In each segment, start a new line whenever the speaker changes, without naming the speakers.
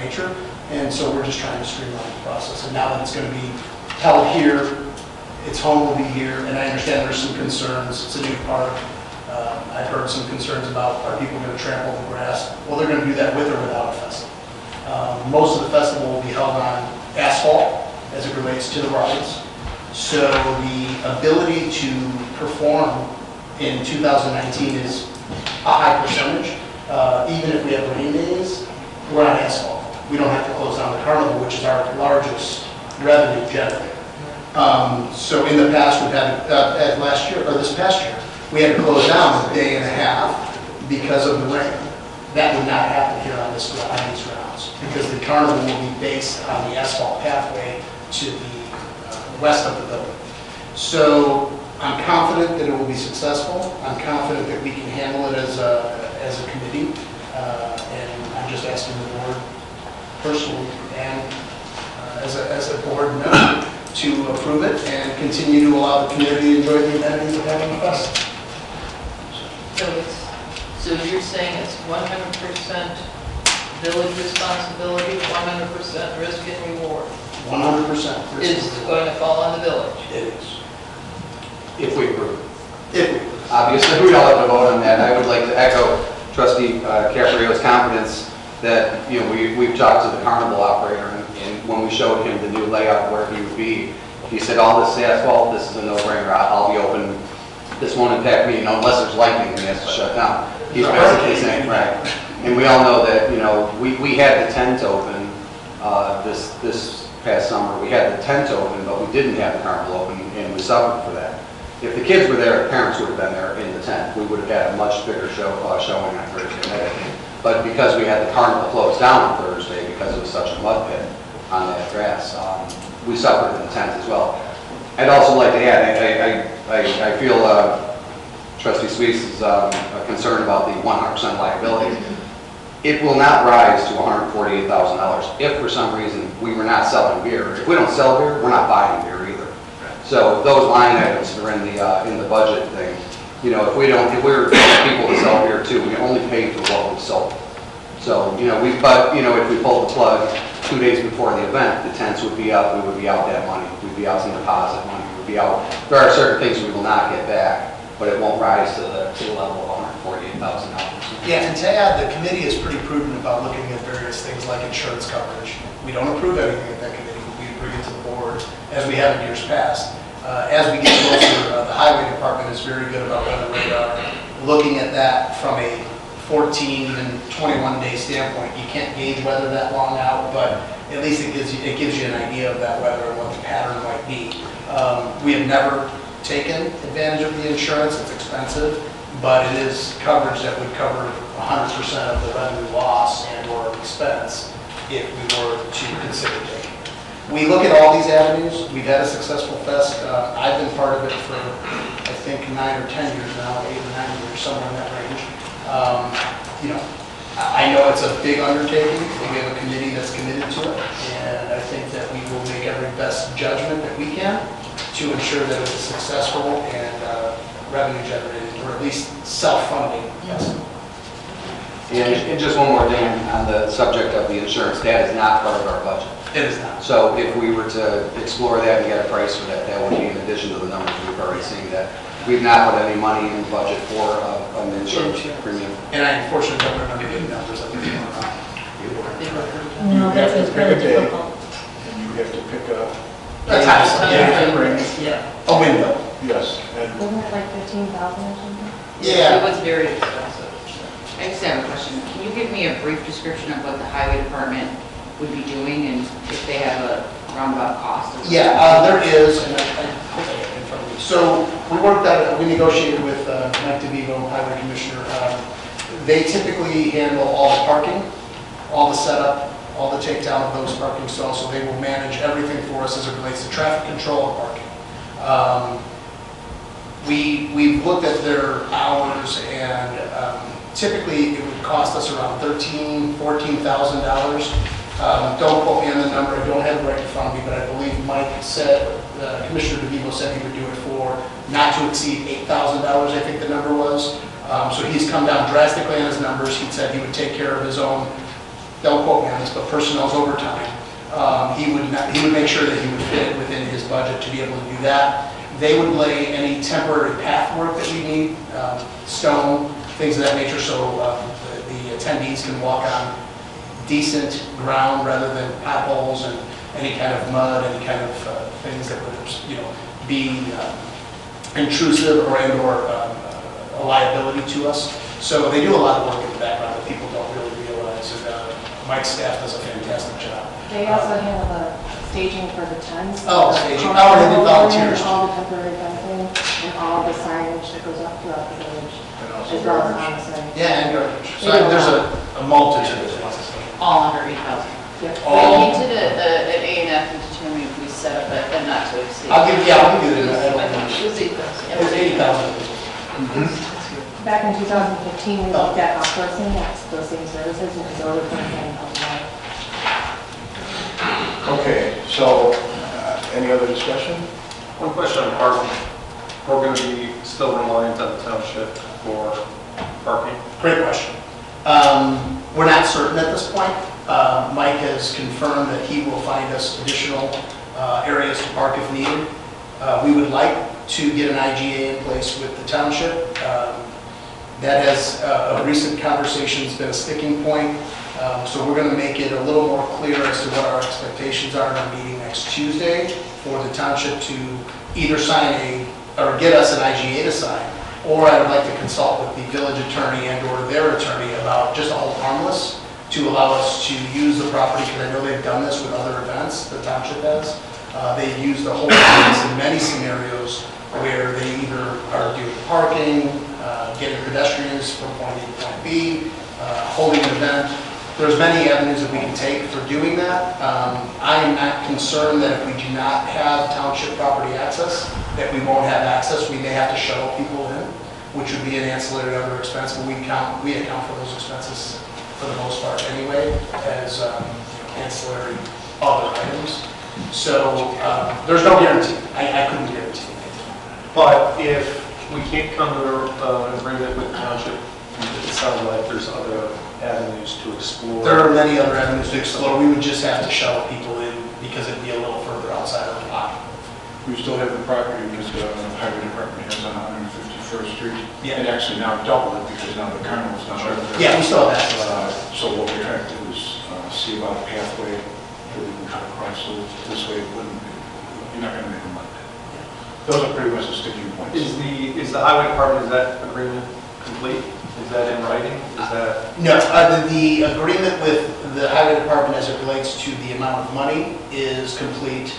nature. And so we're just trying to streamline the process. And now that it's going to be held here, its home will be here, and I understand there's some concerns. It's a new park. I've heard some concerns about, are people going to trample the grass? Well, they're going to do that with or without a festival. Most of the festival will be held on asphalt as it relates to the rides. So the ability to perform in 2019 is a high percentage. Even if we have rain days, we're on asphalt. We don't have to close down the carnival, which is our largest revenue generator. So in the past, we've had, last year, or this past year, we had to close down a day and a half because of the rain. That would not happen here on these grounds, because the carnival will be based on the asphalt pathway to the west of the building. So I'm confident that it will be successful. I'm confident that we can handle it as a committee. And I'm just asking the board personally and as a board member to approve it and continue to allow the community to enjoy the amenities of having a fest.
So you're saying it's 100% village responsibility, 100% risk and reward?
100% risk
Is going to fall on the village?
It is.
If we approve.
If we approve.
Obviously, we all have to vote on that. I would like to echo Trustee Caprio's confidence that, you know, we've talked to the carnival operator, and when we showed him the new layout where he would be, he said, all this asphalt, this is a no-brainer. I'll be open. This won't impact me, once there's lightning and he has to shut down. He's basically saying, right. And we all know that, you know, we had the tent open this past summer. We had the tent open, but we didn't have the carnival open, and we suffered for that. If the kids were there, the parents would have been there in the tent. We would have had a much bigger showing on Thursday night, I think. But because we had the carnival closed down on Thursday because it was such a mud pit on that grass, we suffered in the tent as well. I'd also like to add, I feel Trustee Sweets is concerned about the 100% liability. It will not rise to $148,000 if for some reason we were not selling beer. If we don't sell beer, we're not buying beer either. So those line items that are in the budget thing, you know, if we're people to sell beer too, we only pay for what we've sold. So, you know, if we pulled the plug 2 days before the event, the tents would be up, we would be out that money, we'd be out some deposit money, we'd be out. There are certain things we will not get back, but it won't rise to the level of $148,000.
Yeah, and to add, the committee is pretty prudent about looking at various things like insurance coverage. We don't approve everything at that committee. We bring it to the board, as we have in years past. As we get closer, the highway department is very good about on the radar, looking at that from a 14 and 21 day standpoint. You can't gauge weather that long out, but at least it gives you an idea of that weather and what the pattern might be. We have never taken advantage of the insurance. It's expensive, but it is coverage that would cover 100% of the revenue loss and or expense if we were to consider taking. We look at all these avenues. We've had a successful fest. I've been part of it for, I think, 9 or 10 years now, 8 or 9 years, somewhere in that range. You know, I know it's a big undertaking. We have a committee that's committed to it, and I think that we will make every best judgment that we can to ensure that it's successful and revenue generating, or at least self-funding. Yes.
And just one more thing on the subject of the insurance, that is not part of our budget.
It is not.
So if we were to explore that and get a price for that, that would be in addition to the numbers we've already seen. That we've not put any money in the budget for an insurance premium.
And I unfortunately don't remember the numbers that we were on.
No, that was really difficult.
And you have to pick a
a window.
Yes. And
Wasn't it like 15,000 or something?
Yeah.
It was very expensive.
I just have a question. Can you give me a brief description of what the highway department would be doing and if they have a roundabout cost?
Yeah, there is. And so we negotiated with Mike DeVivo, Highway Commissioner. They typically handle all the parking, all the setup, all the takedown of those parking stalls, so they will manage everything for us as it relates to traffic control and parking. We've looked at their hours, and typically it would cost us around $13,000, $14,000. Don't quote me on the number, I don't have it right in front of me, but I believe Mike said, Commissioner DeVivo said he would do it for not to exceed $8,000, I think the number was. So he's come down drastically on his numbers. He said he would take care of his own don't quote me on this, but personnel's overtime. He would make sure that he would fit it within his budget to be able to do that. They would lay any temporary path work that we need, stone, things of that nature, so the attendees can walk on decent ground rather than potholes and any kind of mud, any kind of things that would, be intrusive or a liability to us. So they do a lot of work in the background that people don't really realize, and Mike's staff does a fantastic job.
They also handle the staging for the tents.
Oh, staging. Oh, and they do volunteers.
All the temporary fencing and all the signage that goes up throughout the village,
And also
as well as
garbage.
on the site.
Yeah, and garbage. So there's a multitude of things.
All under 8,000.
Yep.
All-
We did an A&F to determine if we set up a not to exceed.
I'll give you
It
that.
was 8,000.
It was 80,000.
Back in 2015, we looked at outsourcing those same services and so we're going to help them out.
Okay, so, any other discussion?
One question on parking. We're going to be still reliant on the township for parking?
Great question. We're not certain at this point. Mike has confirmed that he will find us additional areas to park if needed. We would like to get an IGA in place with the township. That has, a recent conversation's been a sticking point. So we're going to make it a little more clear as to what our expectations are in our meeting next Tuesday for the township to either sign or get us an IGA to sign, or I would like to consult with the village attorney and/or their attorney about just a hold harmless to allow us to use the property, because I know they've done this with other events, the township has. They've used the hold harmless in many scenarios where they either are doing parking, getting pedestrians from point A to point B, holding an event. There's many avenues that we can take for doing that. I am not concerned that if we do not have township property access, that we won't have access. We may have to shuttle people in, which would be an ancillary other expense, but we account for those expenses for the most part anyway as ancillary other items. So there's no guarantee. I couldn't guarantee anything.
But if we can't come to an agreement with the township, it sounds like there's other avenues to explore.
There are many other avenues to explore. We would just have to shuttle people in because it'd be a little further outside of the lot.
We still have the property because the highway department has on 151st Street.
Yeah.
And actually now double it because now the carnival's not there.
Yeah, we still have access.
So what we're trying to do is see about a pathway that we can cut across, so this way it wouldn't, you're not going to make a mud pit. Those are pretty much the sticking points.
Is the highway department, is that agreement complete? Is that in writing? Is that?
No, the agreement with the highway department as it relates to the amount of money is complete.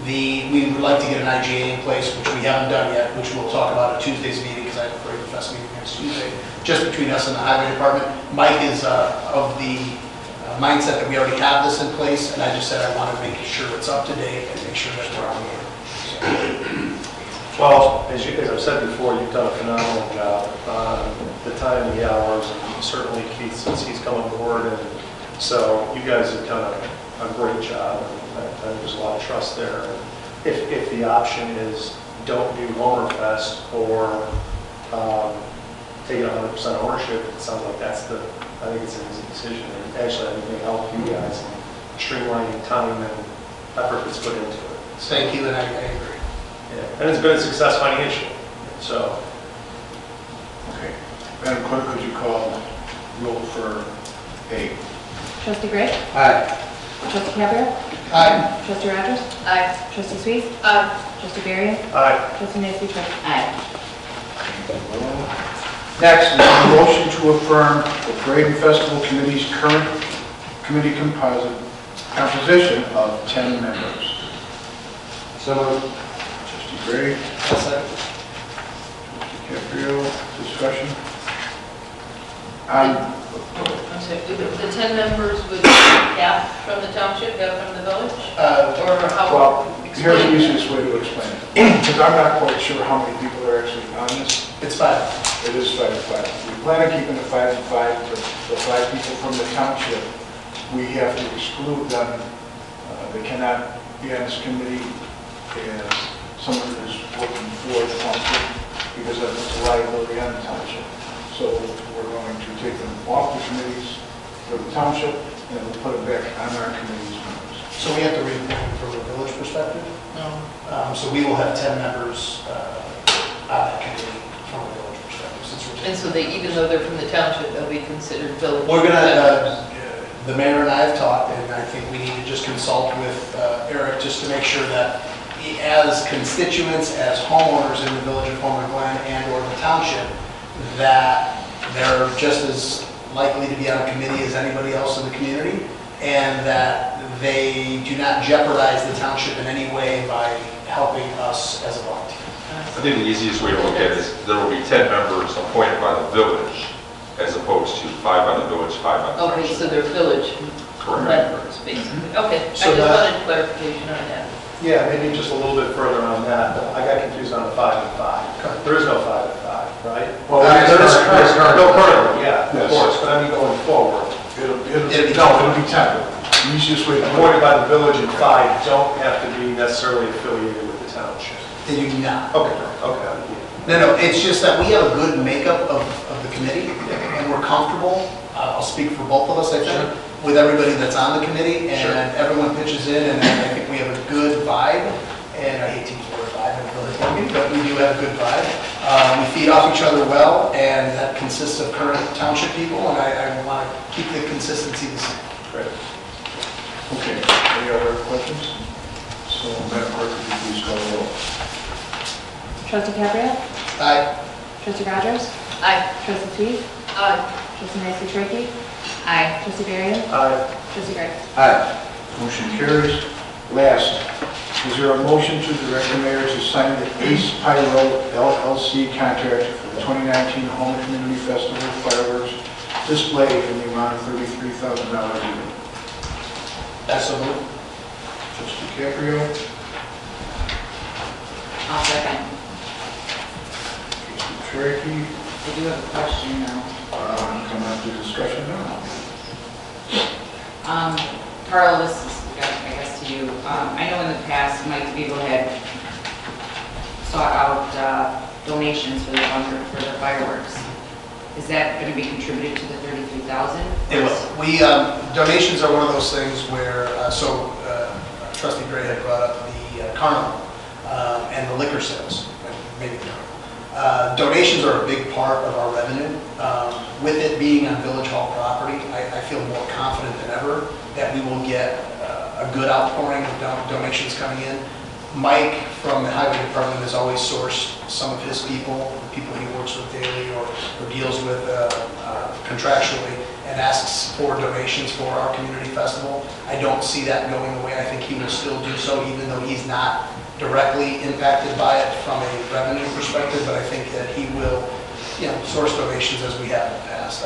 We would like to get an IGA in place, which we haven't done yet, which we'll talk about at Tuesday's meeting, because I have a Freight Fest meeting next Tuesday, just between us and the highway department. Mike is of the mindset that we already have this in place, and I just said I want to make sure it's up to date and make sure that we're on board.
Well, as I've said before, you've done a phenomenal job on the time, the hours, and certainly Keith, since he's come on board, and so you guys have done a great job, and I think there's a lot of trust there. If the option is don't do Homer Fest or take it 100% ownership, it sounds like I think it's an easy decision, and actually I think it may help you guys in streamlining time and effort that's put into it.
Thank you, and I agree.
Yeah, and it's been a success financially, so.
Okay. Madam Clerk, could you call roll for A?
Trustee Gray?
Aye.
Trustee Caprio?
Aye.
Trustee Rogers?
Aye.
Trustee Sweet?
Aye.
Trustee Barry?
Aye.
Trustee Nancy Trent?
Aye.
Next, is a motion to affirm the Parade and Festival Committee's current committee composition of 10 members.
So moved.
Trustee Gray, Trustee Caprio, discussion?
I'm sorry, the 10 members would half from the township, half from the village? Or how?
Well, here's the
explain that.
easiest way to explain it, because I'm not quite sure how many people are actually on this.
It's fine.
It is 5 to 5. We plan on keeping it 5 to 5, but the 5 people from the township, we have to exclude them. They cannot be on this committee as someone who's working for the township, because that's a liability on the township. So we're going to take them off the committees for the township and we'll put it back on our committee's members.
So we have to reappoint from a village perspective. So we will have 10 members on that committee from a village perspective. Since we're
And so they, even though they're from the township, they'll be considered village.
We're going
members.
to, the mayor and I have talked, and I think we need to just consult with Eric just to make sure that as constituents, as homeowners in the village of Homer Glen and or the township, that they're just as likely to be on a committee as anybody else in the community, and that they do not jeopardize the township in any way by helping us as a volunteer.
I think the easiest way to look at it is there will be 10 members appointed by the village as opposed to 5 by the village, 5 by the
Okay,
township.
so they're village
Correct.
members, basically. Okay, I just
So that-
wanted clarification on that.
Yeah, maybe just a little bit further on that. I got confused on the 5 and 5. There is no 5 and 5, right?
Well,
There is
current.
No, currently, yeah, of
Yes.
course, but I mean going forward.
It'll
It'll be
be 10. The easiest way to put
Appointed
it.
by the village and 5 don't have to be necessarily affiliated with the township.
They do not.
Okay, okay.
No, it's just that we have a good makeup of the committee, and we're comfortable, I'll speak for both of us, I think, with everybody that's on the committee,
Sure.
and everyone pitches in, and I think we have a good vibe, and I hate to use the word vibe in a village meeting, but we do have a good vibe. We feed off each other well, and that consists of current township people, and I want to keep the consistency the same.
Great.
Okay, any other questions? So, Madam Clerk, could you please call the roll?
Trustee Caprio?
Aye.
Trustee Rogers?
Aye.
Trustee Tweed?
Aye.
Trustee Nancy
Aye.
Trustee Varian?
Aye.
Trustee Gray?
Aye.
Motion carries. Last, is there a motion to direct the mayor to sign the Ace Pyro LLC contract for the 2019 Home Community Festival fireworks display in the amount of $33,000 even?
That's a move.
Trustee Caprio?
I'll second.
Trustee Cherokee?
I do have a question now.
Come on to discussion now.
Carl, this is, I guess, to you. I know in the past, Mike Spiegel had sought out donations for the fireworks. Is that going to be contributed to the $33,000?
It will. We, donations are one of those things where, Trustee Gray had brought up the carnival and the liquor sales, maybe the carnival. Donations are a big part of our revenue. With it being on Village Hall property, I feel more confident than ever that we will get a good outpouring of donations coming in. Mike from the Highway Department has always sourced some of his people, the people he works with daily or deals with contractually, and asks for donations for our community festival. I don't see that going away. I think he will still do so, even though he's not directly impacted by it from a revenue perspective, but I think that he will, source donations as we have in the past.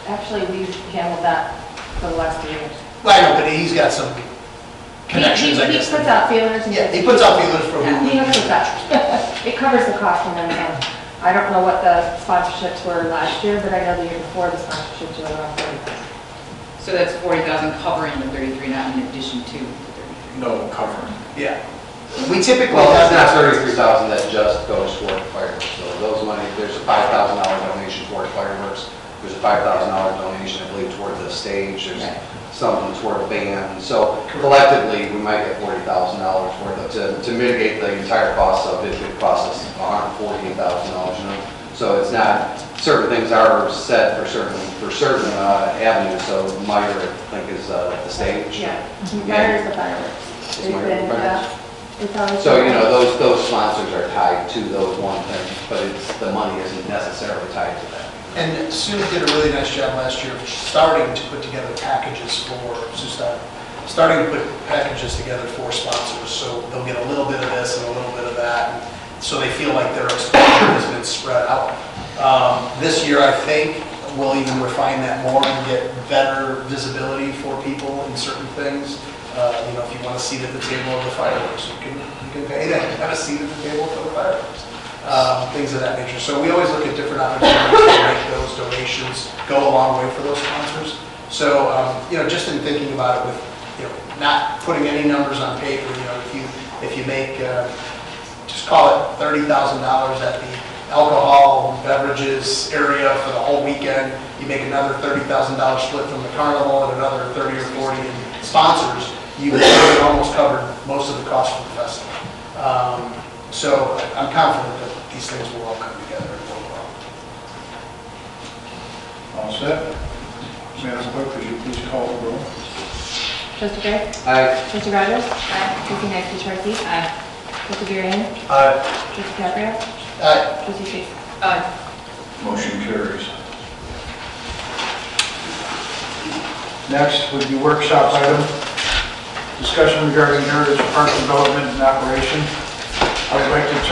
Actually, we've handled that for the last 3 years.
Well, I know, but he's got some connections, I guess.
He puts out feelers. And
Yeah, he puts out feelers for
Yeah,
who
he
we
has that. It covers the cost and then, I don't know what the sponsorships were last year, but I know the year before the sponsorships were around 30,000.
So that's 40,000 covering the 33, not in addition to the 33?
No, covering.
Yeah. We typically
Well,
have
it's not
that.
33,000 that just goes toward fireworks. So those money, there's a $5,000 donation toward fireworks. There's a $5,000 donation, I believe, toward the stage. There's something toward the band. So collectively, we might get $40,000 worth of, to mitigate the entire cost of it. It costs us $148,000, So it's not, certain things are set for certain avenues. So Meyer, I think, is the stage.
Yeah, Meyer is the fireworks.
It's Meyer, Meyer.
It's always.
So, those sponsors are tied to those one things, but the money isn't necessarily tied to that.
And Sue did a really nice job last year of starting to put together packages for, starting to put packages together for sponsors. So they'll get a little bit of this and a little bit of that, and so they feel like their exposure has been spread out. This year, I think, we'll even refine that more and get better visibility for people in certain things. If you want a seat at the table of the fireworks, you can pay that. You have a seat at the table for the fireworks. Things of that nature. So we always look at different opportunities to make those donations go a long way for those sponsors. So, just in thinking about it with, not putting any numbers on paper, if you make, just call it $30,000 at alcohol, beverages area for the whole weekend. You make another $30,000 split from the carnival and another 30 or 40 in sponsors. You almost covered most of the cost for the festival. So I'm confident that these things will all come together and go well.
All set? Madam Clerk, could you please call the roll?
Trustee Gray?
Aye.
Trustee Rogers? Aye. Trustee Maxey-Tarty?
Aye.
Trustee Burden?
Aye.
Trustee Caprio?
Aye.
Trustee Chase?
Aye.
Motion carries. Next would be workshop item, discussion regarding Heritage Park development and operation. I would like to